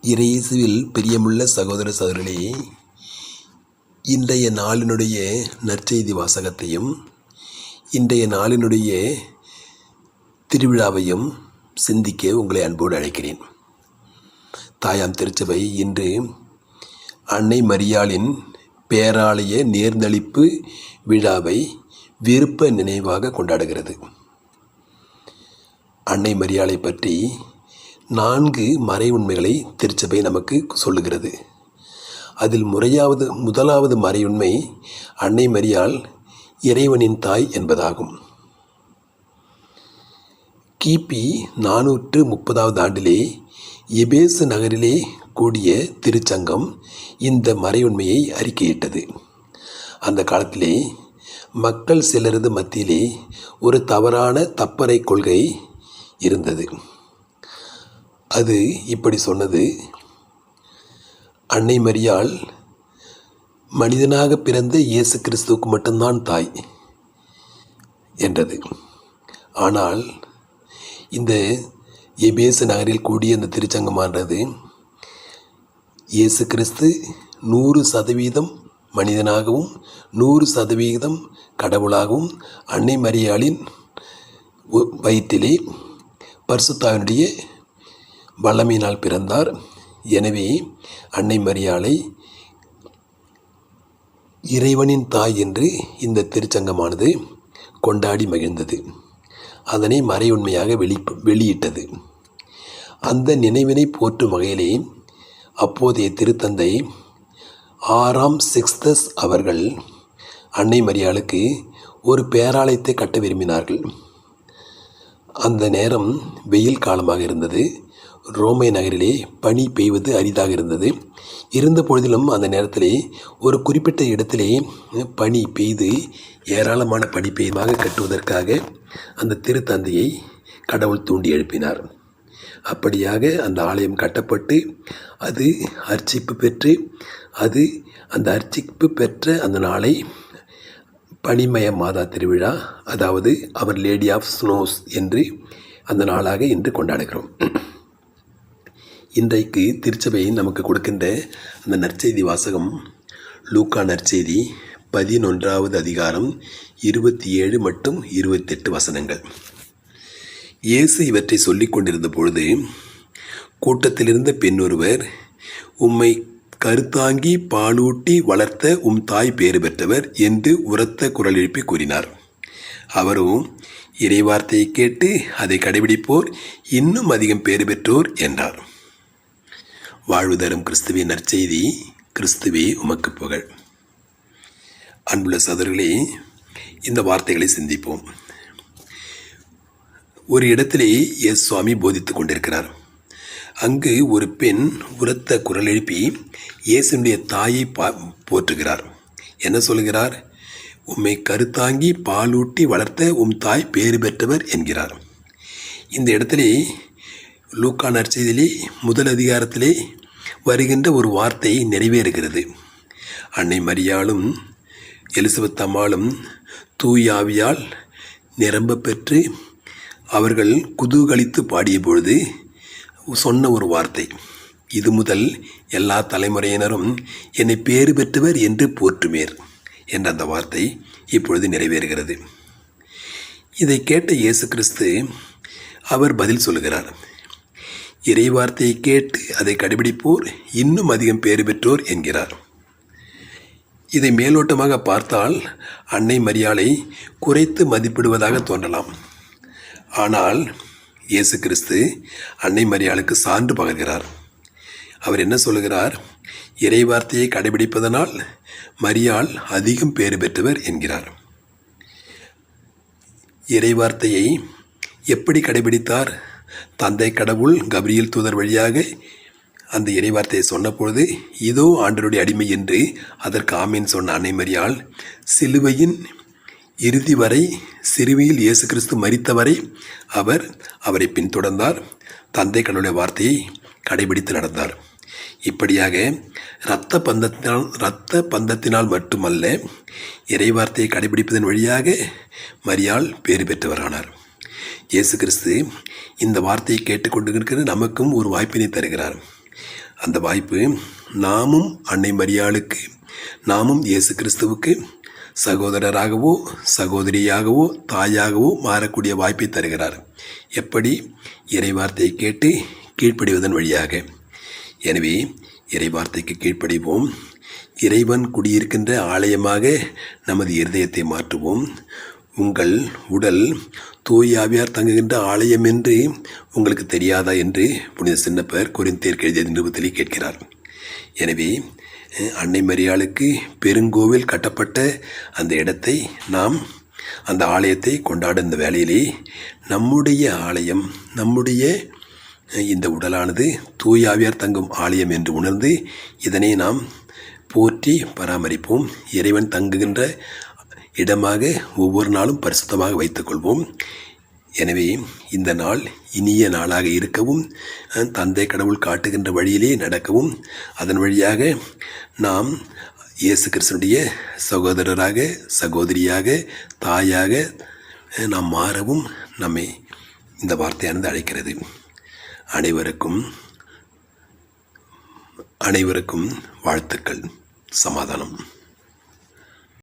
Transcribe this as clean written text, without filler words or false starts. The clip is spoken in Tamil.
இறையேசுவில் பிரியமுள்ள சகோதர சகோதரிகளே, இன்றைய நாளினுடைய நற்செய்தி வாசகத்தையும் இன்றைய நாளினுடைய திருவிழாவையும் சிந்திக்க உங்களை அன்போடு அழைக்கிறேன். தாயாம் திருச்சபை இன்று அன்னை மரியாளின் பேராலய நேர்ந்தளிப்பு விழாவை விருப்ப நினைவாக கொண்டாடுகிறது. அன்னை மரியாளை பற்றி 4 மறை உண்மைகளை திருச்சபை நமக்கு சொல்லுகிறது. அதில் முதலாவது மறையுண்மை அன்னை மரியாள் இறைவனின் தாய் என்பதாகும். கிபி 430 ஆண்டிலே எபேசு நகரிலே கூடிய திருச்சங்கம் இந்த மறையுண்மையை அறிக்கையிட்டது. அந்த காலத்திலே மக்கள் சிலரது மத்தியிலே ஒரு தவறான தப்பறை கொள்கை இருந்தது. அது இப்படி சொன்னது: அன்னை மரியாள் மனிதனாக பிறந்த இயேசு கிறிஸ்துவுக்கு மட்டும்தான் தாய் என்றது. ஆனால் இந்த எபேசு நகரில் கூடிய இந்த திருச்சங்கமானது இயேசு கிறிஸ்து 100% மனிதனாகவும் 100% கடவுளாகவும் அன்னை மரியாளின் வயிற்றிலே பரிசுத்தாவினுடைய வல்லமையினால் பிறந்தார். எனவே அன்னை மரியாளை இறைவனின் தாய் என்று இந்த திருச்சங்கமானது கொண்டாடி மகிழ்ந்தது. அதனை மறையுண்மையாக வெளியிட்டது. அந்த நினைவினை போற்றும் வகையிலே அப்போதைய திருத்தந்தை 6ஆம் சிக்ஸ்தஸ் அவர்கள் அன்னை மரியாளுக்கு ஒரு பேராலயத்தை கட்ட விரும்பினார்கள். அந்த நேரம் வெயில் காலமாக இருந்தது. ரோமை நகரிலே பனி பெய்வது அரிதாக இருந்தது. இருந்த பொழுதிலும் அந்த நேரத்திலே ஒரு குறிப்பிட்ட இடத்திலே பனி பெய்து ஏராளமான பனி பெய்யமாக கட்டுவதற்காக அந்த திருத்தந்தையை கடவுள் தூண்டி எழுப்பினார். அப்படியாக அந்த ஆலயம் கட்டப்பட்டு அது அர்ச்சிப்பு பெற்று அந்த அர்ச்சிப்பு பெற்ற அந்த நாளை பனிமய மாதா திருவிழா, அதாவது அவர் லேடி ஆஃப் ஸ்னோஸ் என்று அந்த நாளாக இன்று கொண்டாடுகிறோம். இன்றைக்கு திருச்சபை நமக்கு கொடுக்கின்ற அந்த நற்செய்தி வாசகம் லூக்கா நற்செய்தி 11வது அதிகாரம் 27 மற்றும் 28 வசனங்கள். இயேசு இவற்றை சொல்லிக் கொண்டிருந்த பொழுது கூட்டத்திலிருந்த பெண் ஒருவர், உம்மை கருத்தாங்கி பாலூட்டி வளர்த்த உம் தாய் பேறு பெற்றவர் என்று உரத்த குரல் எழுப்பி கூறினார். அவரும், இறைவார்த்தையை கேட்டு அதை கடைபிடிப்போர் இன்னும் அதிகம் பேறு பெற்றோர் என்றார். வாழ்வு தரும் கிறிஸ்துவின் நற்செய்தி. கிறிஸ்துவே உமக்கு புகழ். அன்புள்ள சகோதரர்களே, இந்த வார்த்தைகளை சிந்திப்போம். ஒரு இடத்திலே இயேசு சுவாமி போதித்து கொண்டிருக்கிறார். அங்கு ஒரு பெண் உரத்த குரல் எழுப்பி இயேசுனுடைய தாயை போற்றுகிறார். என்ன சொல்கிறார்? உம்மை கருத்தாங்கி பாலூட்டி வளர்த்த உம் தாய் பேறு பெற்றவர் என்கிறார். இந்த இடத்திலே லூக்கா நற்செய்தியிலே முதல் அதிகாரத்திலே வருகின்ற ஒரு வார்த்தை நிறைவேறுகிறது. அன்னை மரியாளும் எலிசபெத் அம்மாளும் தூயாவியால் நிரம்ப பெற்று அவர்கள் குதூகலித்து பாடிய பொழுது சொன்ன ஒரு வார்த்தை, இது முதல் எல்லா தலைமுறையினரும் என்னை பேறு பெற்றவர் என்று போற்றுமேர் என்ற அந்த வார்த்தை இப்பொழுது நிறைவேறுகிறது. இதை கேட்ட இயேசு கிறிஸ்து அவர் பதில் சொல்கிறார். இறை வார்த்தையை கேட்டு அதை கடைபிடிப்போர் இன்னும் அதிகம் பேறு பெற்றோர் என்கிறார். இதை மேலோட்டமாக பார்த்தால் அன்னை மரியாளை குறைத்து மதிப்பிடுவதாக தோன்றலாம். ஆனால் இயேசு கிறிஸ்து அன்னை மரியாளுக்கு சான்று பகர்கிறார். அவர் என்ன சொல்கிறார்? இறை வார்த்தையை கடைபிடிப்பதனால் மரியாள் அதிகம் பேறு பெற்றவர் என்கிறார். இறை வார்த்தையை எப்படி கடைபிடித்தார்? தந்தை கடவுள் கபிரியேல் தூதர் வழியாக அந்த இறைவார்த்தையை சொன்ன பொழுது, இதோ ஆண்டவருடைய அடிமை என்று அதற்கு ஆமீன் சொன்ன அன்னை மரியாள் சிலுவையின் இறுதி வரை, சிலுவையில் இயேசு கிறிஸ்து மரித்தவரை அவரை பின்தொடர்ந்தார். தந்தை கடவுளுடைய வார்த்தையை கடைபிடித்து நடந்தார். இப்படியாக இரத்த பந்தத்தினால் மட்டுமல்ல, இறைவார்த்தையை கடைபிடிப்பதன் வழியாக மரியாள் பேறு பெற்றவரானார். இயேசு கிறிஸ்து இந்த வார்த்தையை கேட்டுக்கொண்டிருக்கிற நமக்கும் ஒரு வாய்ப்பினை தருகிறார். அந்த வாய்ப்பு நாமும் அன்னை மரியாளுக்கு, நாமும் இயேசு கிறிஸ்துவுக்கு சகோதரராகவோ சகோதரியாகவோ தாயாகவோ மாறக்கூடிய வாய்ப்பை தருகிறார். எப்படி? இறைவார்த்தையை கேட்டு கீழ்ப்படிவதன் வழியாக. எனவே இறைவார்த்தைக்கு கீழ்ப்படிவோம். இறைவன் குடியிருக்கின்ற ஆலயமாக நமது இருதயத்தை மாற்றுவோம். உங்கள் உடல் தூய ஆவியார் தங்குகின்ற ஆலயம் என்று உங்களுக்கு தெரியாதா என்று புனித சின்னப்பர் கொரிந்தியருக்கு எழுதிய நிருபத்திலே கேட்கிறார். எனவே அன்னை மரியாளுக்கு பெருங்கோவில் கட்டப்பட்ட அந்த இடத்தை நாம், அந்த ஆலயத்தை கொண்டாடும் இந்த வேளையிலே நம்முடைய ஆலயம், நம்முடைய இந்த உடலானது தூய ஆவியார் தங்கும் ஆலயம் என்று உணர்ந்து இதனை நாம் போற்றி பராமரிப்போம். இறைவன் தங்குகின்ற இடமாக ஒவ்வொரு நாளும் பரிசுத்தமாக வைத்துக்கொள்வோம். எனவே இந்த நாள் இனிய நாளாக இருக்கவும், தந்தை கடவுள் காட்டுகின்ற வழியிலே நடக்கவும், அதன் வழியாக நாம் இயேசு கிறிஸ்துடைய சகோதரராக, சகோதரியாக, தாயாக நாம் மாறவும் நம்மை இந்த வார்த்தையானது அழைக்கிறது. அனைவருக்கும் வாழ்த்துக்கள். சமாதானம்.